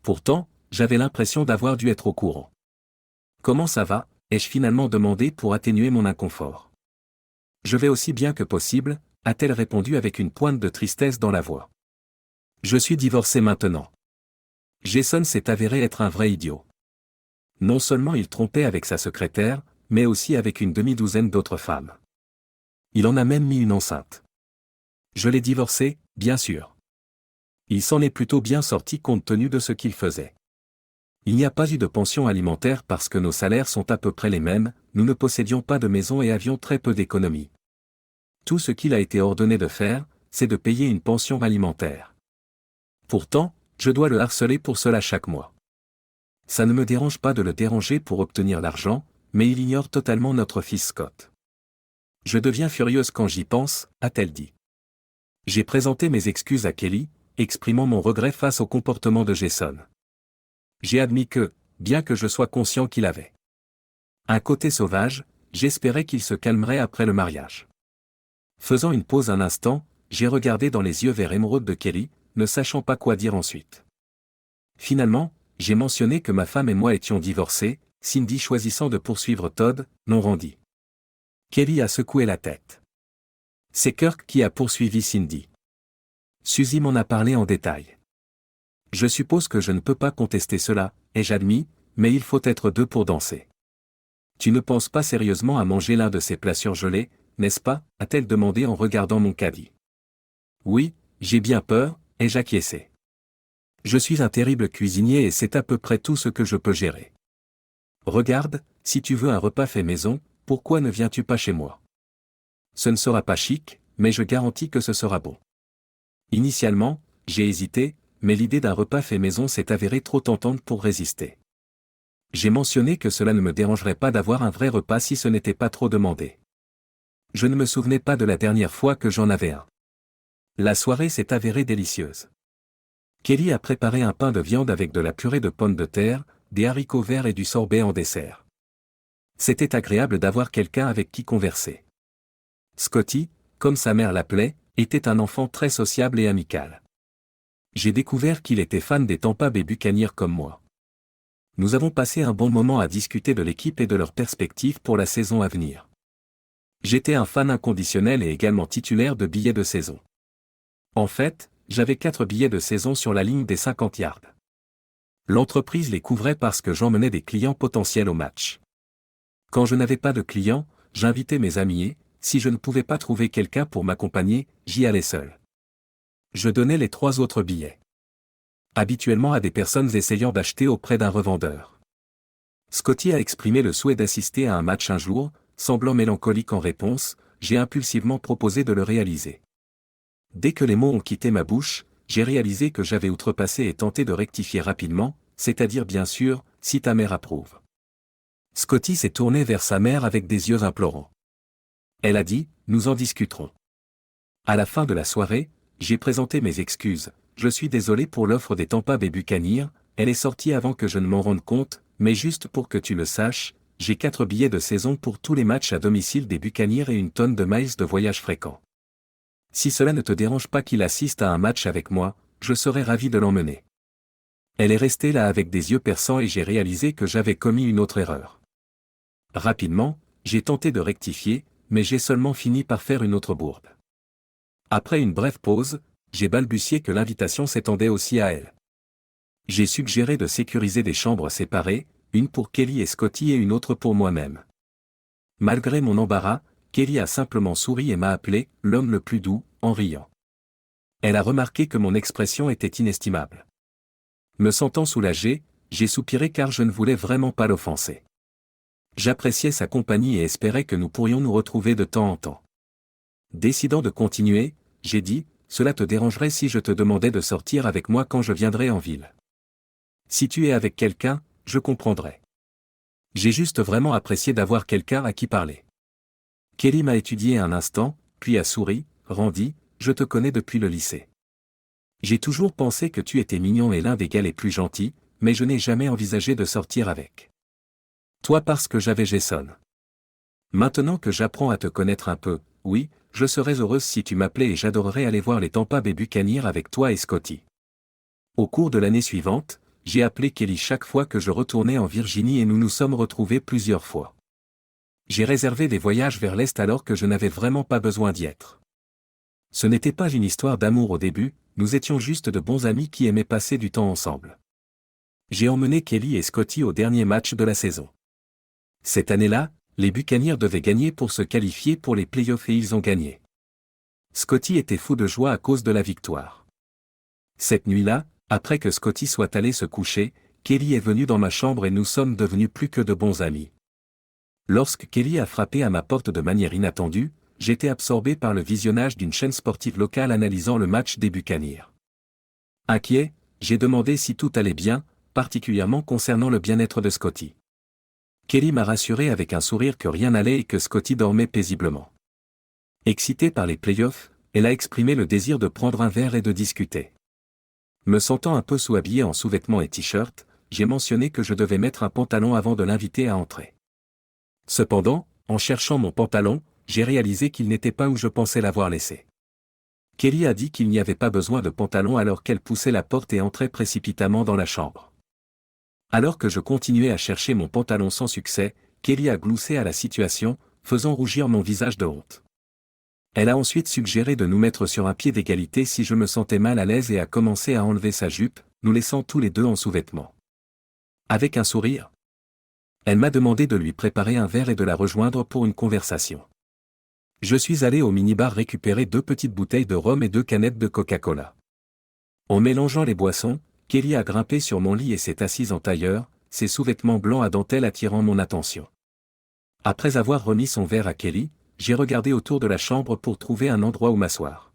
Pourtant, j'avais l'impression d'avoir dû être au courant. « Comment ça va ?» ai-je finalement demandé pour atténuer mon inconfort. « Je vais aussi bien que possible », a-t-elle répondu avec une pointe de tristesse dans la voix. « Je suis divorcé maintenant. » Jason s'est avéré être un vrai idiot. Non seulement il trompait avec sa secrétaire, mais aussi avec une demi-douzaine d'autres femmes. Il en a même mis une enceinte. Je l'ai divorcé, bien sûr. Il s'en est plutôt bien sorti compte tenu de ce qu'il faisait. Il n'y a pas eu de pension alimentaire parce que nos salaires sont à peu près les mêmes, nous ne possédions pas de maison et avions très peu d'économies. Tout ce qu'il a été ordonné de faire, c'est de payer une pension alimentaire. Pourtant, je dois le harceler pour cela chaque mois. Ça ne me dérange pas de le déranger pour obtenir l'argent, mais il ignore totalement notre fils Scott. Je deviens furieuse quand j'y pense, a-t-elle dit. J'ai présenté mes excuses à Kelly, exprimant mon regret face au comportement de Jason. J'ai admis que, bien que je sois conscient qu'il avait un côté sauvage, j'espérais qu'il se calmerait après le mariage. Faisant une pause un instant, j'ai regardé dans les yeux vers émeraude de Kelly, ne sachant pas quoi dire ensuite. Finalement, j'ai mentionné que ma femme et moi étions divorcés, Cindy choisissant de poursuivre Todd, non rendu. Kelly a secoué la tête. C'est Kirk qui a poursuivi Cindy. Suzy m'en a parlé en détail. Je suppose que je ne peux pas contester cela, ai-je admis, mais il faut être deux pour danser. Tu ne penses pas sérieusement à manger l'un de ces plats surgelés, n'est-ce pas, a-t-elle demandé en regardant mon caddie. Oui, j'ai bien peur, ai-je acquiescé. Je suis un terrible cuisinier et c'est à peu près tout ce que je peux gérer. Regarde, si tu veux un repas fait maison, pourquoi ne viens-tu pas chez moi? Ce ne sera pas chic, mais je garantis que ce sera bon. Initialement, j'ai hésité, mais l'idée d'un repas fait maison s'est avérée trop tentante pour résister. J'ai mentionné que cela ne me dérangerait pas d'avoir un vrai repas si ce n'était pas trop demandé. Je ne me souvenais pas de la dernière fois que j'en avais un. La soirée s'est avérée délicieuse. Kelly a préparé un pain de viande avec de la purée de pommes de terre, des haricots verts et du sorbet en dessert. C'était agréable d'avoir quelqu'un avec qui converser. Scotty, comme sa mère l'appelait, était un enfant très sociable et amical. J'ai découvert qu'il était fan des Tampa Bay Buccaneers comme moi. Nous avons passé un bon moment à discuter de l'équipe et de leurs perspectives pour la saison à venir. J'étais un fan inconditionnel et également titulaire de billets de saison. En fait, j'avais 4 billets de saison sur la ligne des 50 yards. L'entreprise les couvrait parce que j'emmenais des clients potentiels au match. Quand je n'avais pas de clients, j'invitais mes amis et, si je ne pouvais pas trouver quelqu'un pour m'accompagner, j'y allais seul. Je donnais les 3 autres billets. Habituellement à des personnes essayant d'acheter auprès d'un revendeur. Scotty a exprimé le souhait d'assister à un match un jour, semblant mélancolique en réponse, j'ai impulsivement proposé de le réaliser. Dès que les mots ont quitté ma bouche, j'ai réalisé que j'avais outrepassé et tenté de rectifier rapidement, c'est-à-dire bien sûr, si ta mère approuve. Scotty s'est tourné vers sa mère avec des yeux implorants. Elle a dit, nous en discuterons. À la fin de la soirée, j'ai présenté mes excuses, je suis désolé pour l'offre des Tampa Bay Buccaneers, elle est sortie avant que je ne m'en rende compte, mais juste pour que tu le saches, j'ai 4 billets de saison pour tous les matchs à domicile des Buccaneers et une tonne de miles de voyage fréquents. Si cela ne te dérange pas qu'il assiste à un match avec moi, je serais ravi de l'emmener. Elle est restée là avec des yeux perçants et j'ai réalisé que j'avais commis une autre erreur. Rapidement, j'ai tenté de rectifier, mais j'ai seulement fini par faire une autre bourde. Après une brève pause, j'ai balbutié que l'invitation s'étendait aussi à elle. J'ai suggéré de sécuriser des chambres séparées, une pour Kelly et Scotty et une autre pour moi-même. Malgré mon embarras, Kelly a simplement souri et m'a appelé « l'homme le plus doux » en riant. Elle a remarqué que mon expression était inestimable. Me sentant soulagé, j'ai soupiré car je ne voulais vraiment pas l'offenser. J'appréciais sa compagnie et espérais que nous pourrions nous retrouver de temps en temps. Décidant de continuer, j'ai dit « Cela te dérangerait si je te demandais de sortir avec moi quand je viendrai en ville. Si tu es avec quelqu'un, je comprendrai. J'ai juste vraiment apprécié d'avoir quelqu'un à qui parler. » Kelly m'a étudié un instant, puis a souri, Randy, je te connais depuis le lycée. J'ai toujours pensé que tu étais mignon et l'un des gars les plus gentils, mais je n'ai jamais envisagé de sortir avec toi parce que j'avais Jason. Maintenant que j'apprends à te connaître un peu, oui, je serais heureuse si tu m'appelais et j'adorerais aller voir les Tampa Bay Buccaneers avec toi et Scotty. Au cours de l'année suivante, j'ai appelé Kelly chaque fois que je retournais en Virginie et nous nous sommes retrouvés plusieurs fois. J'ai réservé des voyages vers l'Est alors que je n'avais vraiment pas besoin d'y être. Ce n'était pas une histoire d'amour au début, nous étions juste de bons amis qui aimaient passer du temps ensemble. J'ai emmené Kelly et Scotty au dernier match de la saison. Cette année-là, les Buccaneers devaient gagner pour se qualifier pour les playoffs et ils ont gagné. Scotty était fou de joie à cause de la victoire. Cette nuit-là, après que Scotty soit allé se coucher, Kelly est venue dans ma chambre et nous sommes devenus plus que de bons amis. Lorsque Kelly a frappé à ma porte de manière inattendue, j'étais absorbé par le visionnage d'une chaîne sportive locale analysant le match des Buccaneers. Inquiet, j'ai demandé si tout allait bien, particulièrement concernant le bien-être de Scotty. Kelly m'a rassuré avec un sourire que rien n'allait et que Scotty dormait paisiblement. Excitée par les playoffs, elle a exprimé le désir de prendre un verre et de discuter. Me sentant un peu sous-habillé en sous-vêtements et t-shirt, j'ai mentionné que je devais mettre un pantalon avant de l'inviter à entrer. Cependant, en cherchant mon pantalon, j'ai réalisé qu'il n'était pas où je pensais l'avoir laissé. Kelly a dit qu'il n'y avait pas besoin de pantalon alors qu'elle poussait la porte et entrait précipitamment dans la chambre. Alors que je continuais à chercher mon pantalon sans succès, Kelly a gloussé à la situation, faisant rougir mon visage de honte. Elle a ensuite suggéré de nous mettre sur un pied d'égalité si je me sentais mal à l'aise et a commencé à enlever sa jupe, nous laissant tous les deux en sous-vêtements. Avec un sourire, elle m'a demandé de lui préparer un verre et de la rejoindre pour une conversation. Je suis allé au minibar récupérer 2 petites bouteilles de rhum et 2 canettes de Coca-Cola. En mélangeant les boissons, Kelly a grimpé sur mon lit et s'est assise en tailleur, ses sous-vêtements blancs à dentelle attirant mon attention. Après avoir remis son verre à Kelly, j'ai regardé autour de la chambre pour trouver un endroit où m'asseoir.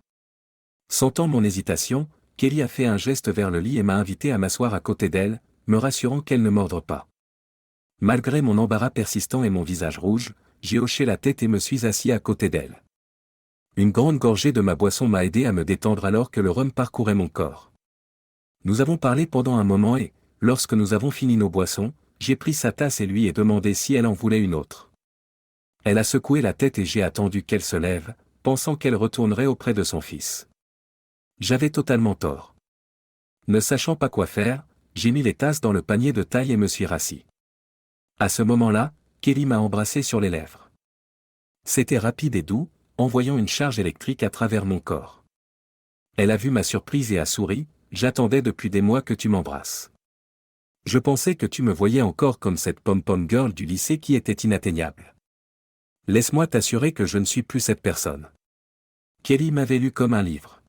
Sentant mon hésitation, Kelly a fait un geste vers le lit et m'a invité à m'asseoir à côté d'elle, me rassurant qu'elle ne mordre pas. Malgré mon embarras persistant et mon visage rouge, j'ai hoché la tête et me suis assis à côté d'elle. Une grande gorgée de ma boisson m'a aidé à me détendre alors que le rhum parcourait mon corps. Nous avons parlé pendant un moment et, lorsque nous avons fini nos boissons, j'ai pris sa tasse et lui ai demandé si elle en voulait une autre. Elle a secoué la tête et j'ai attendu qu'elle se lève, pensant qu'elle retournerait auprès de son fils. J'avais totalement tort. Ne sachant pas quoi faire, j'ai mis les tasses dans le panier de taille et me suis rassis. À ce moment-là, Kelly m'a embrassé sur les lèvres. C'était rapide et doux, envoyant une charge électrique à travers mon corps. Elle a vu ma surprise et a souri, « J'attendais depuis des mois que tu m'embrasses. Je pensais que tu me voyais encore comme cette pom-pom girl du lycée qui était inatteignable. Laisse-moi t'assurer que je ne suis plus cette personne. » Kelly m'avait lu comme un livre.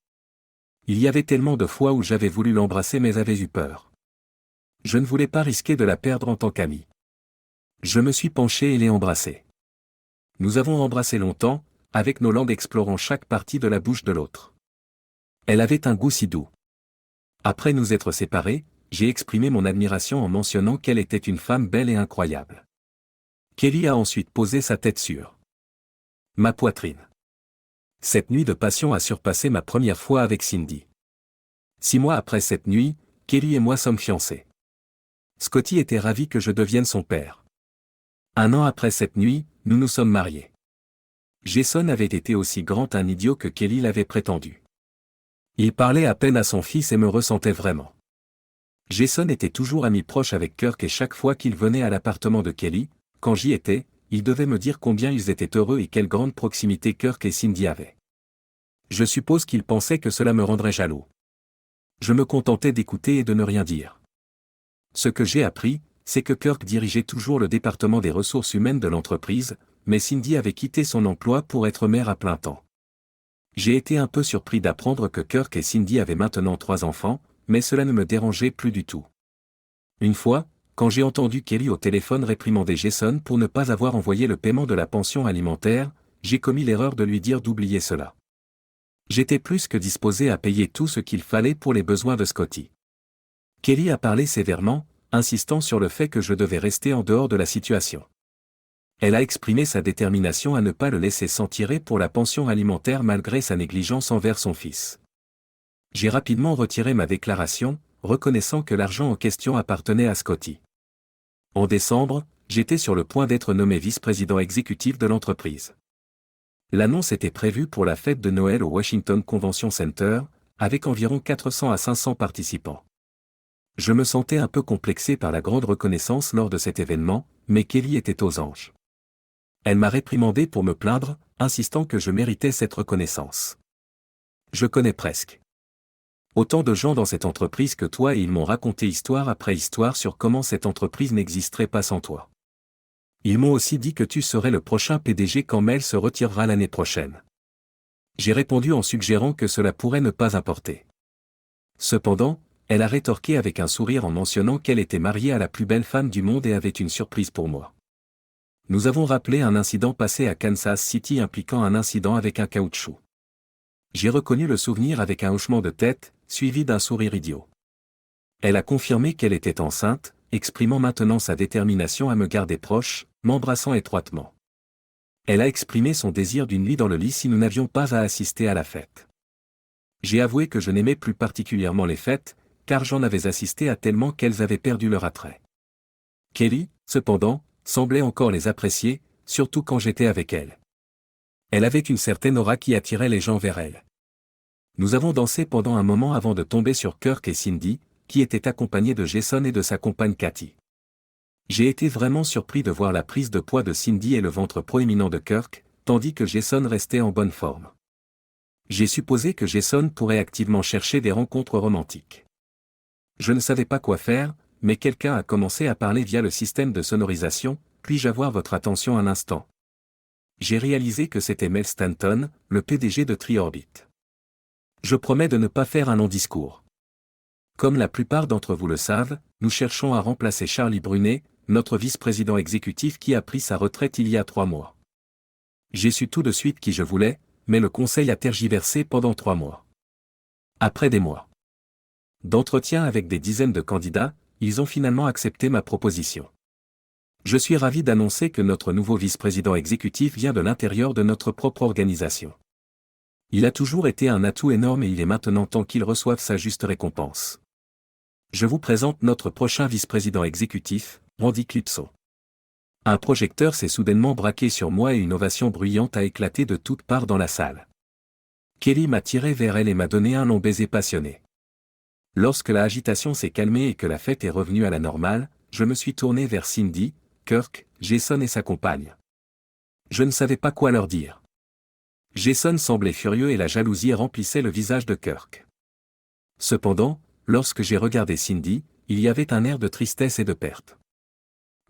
Il y avait tellement de fois où j'avais voulu l'embrasser mais j'avais eu peur. Je ne voulais pas risquer de la perdre en tant qu'amie. Je me suis penché et l'ai embrassée. Nous avons embrassé longtemps, avec nos langues explorant chaque partie de la bouche de l'autre. Elle avait un goût si doux. Après nous être séparés, j'ai exprimé mon admiration en mentionnant qu'elle était une femme belle et incroyable. Kelly a ensuite posé sa tête sur ma poitrine. Cette nuit de passion a surpassé ma première fois avec Cindy. 6 mois après cette nuit, Kelly et moi sommes fiancés. Scotty était ravi que je devienne son père. 1 an après cette nuit, nous nous sommes mariés. Jason avait été aussi grand un idiot que Kelly l'avait prétendu. Il parlait à peine à son fils et me ressentait vraiment. Jason était toujours ami proche avec Kirk et chaque fois qu'il venait à l'appartement de Kelly, quand j'y étais, il devait me dire combien ils étaient heureux et quelle grande proximité Kirk et Cindy avaient. Je suppose qu'il pensait que cela me rendrait jaloux. Je me contentais d'écouter et de ne rien dire. Ce que j'ai appris, c'est que Kirk dirigeait toujours le département des ressources humaines de l'entreprise, mais Cindy avait quitté son emploi pour être mère à plein temps. J'ai été un peu surpris d'apprendre que Kirk et Cindy avaient maintenant 3 enfants, mais cela ne me dérangeait plus du tout. Une fois, quand j'ai entendu Kelly au téléphone réprimander Jason pour ne pas avoir envoyé le paiement de la pension alimentaire, j'ai commis l'erreur de lui dire d'oublier cela. J'étais plus que disposé à payer tout ce qu'il fallait pour les besoins de Scotty. Kelly a parlé sévèrement, insistant sur le fait que je devais rester en dehors de la situation. Elle a exprimé sa détermination à ne pas le laisser s'en tirer pour la pension alimentaire malgré sa négligence envers son fils. J'ai rapidement retiré ma déclaration, reconnaissant que l'argent en question appartenait à Scotty. En décembre, j'étais sur le point d'être nommé vice-président exécutif de l'entreprise. L'annonce était prévue pour la fête de Noël au Washington Convention Center, avec environ 400 à 500 participants. Je me sentais un peu complexé par la grande reconnaissance lors de cet événement, mais Kelly était aux anges. Elle m'a réprimandé pour me plaindre, insistant que je méritais cette reconnaissance. Je connais presque autant de gens dans cette entreprise que toi et ils m'ont raconté histoire après histoire sur comment cette entreprise n'existerait pas sans toi. Ils m'ont aussi dit que tu serais le prochain PDG quand Mel se retirera l'année prochaine. J'ai répondu en suggérant que cela pourrait ne pas importer. Cependant, elle a rétorqué avec un sourire en mentionnant qu'elle était mariée à la plus belle femme du monde et avait une surprise pour moi. Nous avons rappelé un incident passé à Kansas City impliquant un incident avec un caoutchouc. J'ai reconnu le souvenir avec un hochement de tête, suivi d'un sourire idiot. Elle a confirmé qu'elle était enceinte, exprimant maintenant sa détermination à me garder proche, m'embrassant étroitement. Elle a exprimé son désir d'une nuit dans le lit si nous n'avions pas à assister à la fête. J'ai avoué que je n'aimais plus particulièrement les fêtes, car j'en avais assisté à tellement qu'elles avaient perdu leur attrait. Kelly, cependant, semblait encore les apprécier, surtout quand j'étais avec elle. Elle avait une certaine aura qui attirait les gens vers elle. Nous avons dansé pendant un moment avant de tomber sur Kirk et Cindy, qui étaient accompagnés de Jason et de sa compagne Cathy. J'ai été vraiment surpris de voir la prise de poids de Cindy et le ventre proéminent de Kirk, tandis que Jason restait en bonne forme. J'ai supposé que Jason pourrait activement chercher des rencontres romantiques. Je ne savais pas quoi faire, mais quelqu'un a commencé à parler via le système de sonorisation, puis-je avoir votre attention un instant? J'ai réalisé que c'était Mel Stanton, le PDG de Tri-Orbit. Je promets de ne pas faire un long discours. Comme la plupart d'entre vous le savent, nous cherchons à remplacer Charlie Brunet, notre vice-président exécutif qui a pris sa retraite il y a 3 mois. J'ai su tout de suite qui je voulais, mais le conseil a tergiversé pendant 3 mois. Après des mois d'entretien avec des dizaines de candidats, ils ont finalement accepté ma proposition. Je suis ravi d'annoncer que notre nouveau vice-président exécutif vient de l'intérieur de notre propre organisation. Il a toujours été un atout énorme et il est maintenant temps qu'il reçoive sa juste récompense. Je vous présente notre prochain vice-président exécutif, Randy Clipso. Un projecteur s'est soudainement braqué sur moi et une ovation bruyante a éclaté de toutes parts dans la salle. Kelly m'a tiré vers elle et m'a donné un long baiser passionné. Lorsque la agitation s'est calmée et que la fête est revenue à la normale, je me suis tourné vers Cindy, Kirk, Jason et sa compagne. Je ne savais pas quoi leur dire. Jason semblait furieux et la jalousie remplissait le visage de Kirk. Cependant, lorsque j'ai regardé Cindy, il y avait un air de tristesse et de perte.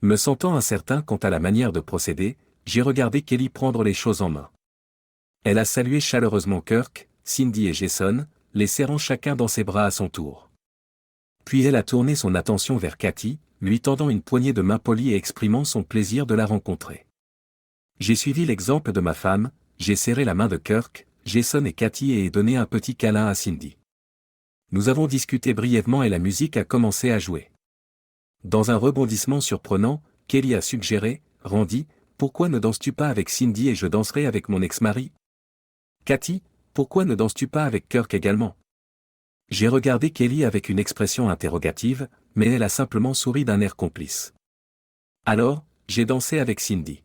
Me sentant incertain quant à la manière de procéder, j'ai regardé Kelly prendre les choses en main. Elle a salué chaleureusement Kirk, Cindy et Jason, les serrant chacun dans ses bras à son tour. Puis elle a tourné son attention vers Cathy, lui tendant une poignée de main polie et exprimant son plaisir de la rencontrer. J'ai suivi l'exemple de ma femme, j'ai serré la main de Kirk, Jason et Cathy et ai donné un petit câlin à Cindy. Nous avons discuté brièvement et la musique a commencé à jouer. Dans un rebondissement surprenant, Kelly a suggéré, « Randy, pourquoi ne danses-tu pas avec Cindy et je danserai avec mon ex-mari » ? Cathy, pourquoi ne danses-tu pas avec Kirk également ? J'ai regardé Kelly avec une expression interrogative, mais elle a simplement souri d'un air complice. Alors, j'ai dansé avec Cindy.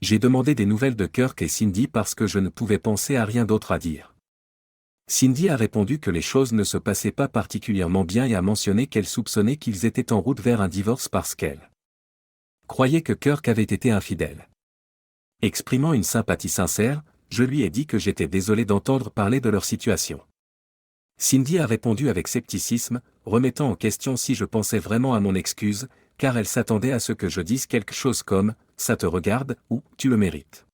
J'ai demandé des nouvelles de Kirk et Cindy parce que je ne pouvais penser à rien d'autre à dire. Cindy a répondu que les choses ne se passaient pas particulièrement bien et a mentionné qu'elle soupçonnait qu'ils étaient en route vers un divorce parce qu'elle croyait que Kirk avait été infidèle. Exprimant une sympathie sincère, je lui ai dit que j'étais désolé d'entendre parler de leur situation. Cindy a répondu avec scepticisme, remettant en question si je pensais vraiment à mon excuse, car elle s'attendait à ce que je dise quelque chose comme « ça te regarde » ou « tu le mérites ».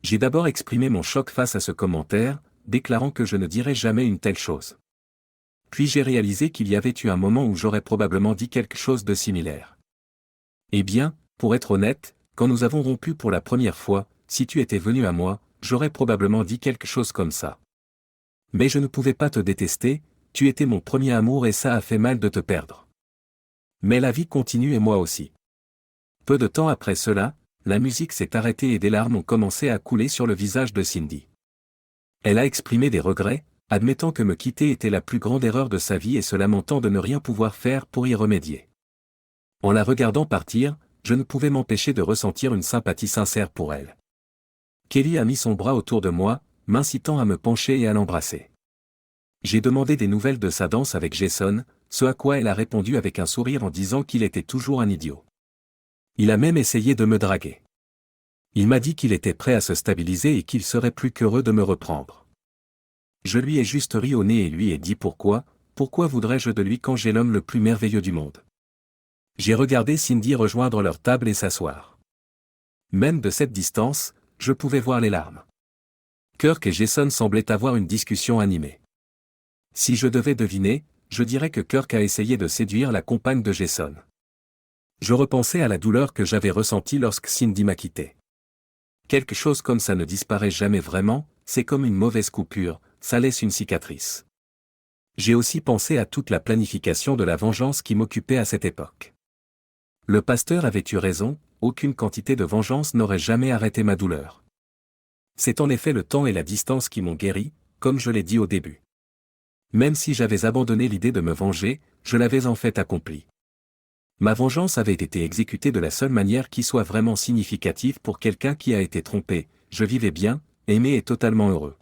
J'ai d'abord exprimé mon choc face à ce commentaire, déclarant que je ne dirais jamais une telle chose. Puis j'ai réalisé qu'il y avait eu un moment où j'aurais probablement dit quelque chose de similaire. Eh bien, pour être honnête, quand nous avons rompu pour la première fois, si tu étais venu à moi, j'aurais probablement dit quelque chose comme ça. Mais je ne pouvais pas te détester, tu étais mon premier amour et ça a fait mal de te perdre. Mais la vie continue et moi aussi. Peu de temps après cela, la musique s'est arrêtée et des larmes ont commencé à couler sur le visage de Cindy. Elle a exprimé des regrets, admettant que me quitter était la plus grande erreur de sa vie et se lamentant de ne rien pouvoir faire pour y remédier. En la regardant partir, je ne pouvais m'empêcher de ressentir une sympathie sincère pour elle. Kelly a mis son bras autour de moi, m'incitant à me pencher et à l'embrasser. J'ai demandé des nouvelles de sa danse avec Jason, ce à quoi elle a répondu avec un sourire en disant qu'il était toujours un idiot. Il a même essayé de me draguer. Il m'a dit qu'il était prêt à se stabiliser et qu'il serait plus qu'heureux de me reprendre. Je lui ai juste ri au nez et lui ai dit pourquoi voudrais-je de lui quand j'ai l'homme le plus merveilleux du monde. J'ai regardé Cindy rejoindre leur table et s'asseoir. Même de cette distance, je pouvais voir les larmes. Kirk et Jason semblaient avoir une discussion animée. Si je devais deviner, je dirais que Kirk a essayé de séduire la compagne de Jason. Je repensais à la douleur que j'avais ressentie lorsque Cindy m'a quitté. Quelque chose comme ça ne disparaît jamais vraiment, c'est comme une mauvaise coupure, ça laisse une cicatrice. J'ai aussi pensé à toute la planification de la vengeance qui m'occupait à cette époque. Le pasteur avait eu raison, aucune quantité de vengeance n'aurait jamais arrêté ma douleur. C'est en effet le temps et la distance qui m'ont guéri, comme je l'ai dit au début. Même si j'avais abandonné l'idée de me venger, je l'avais en fait accomplie. Ma vengeance avait été exécutée de la seule manière qui soit vraiment significative pour quelqu'un qui a été trompé, je vivais bien, aimé et totalement heureux.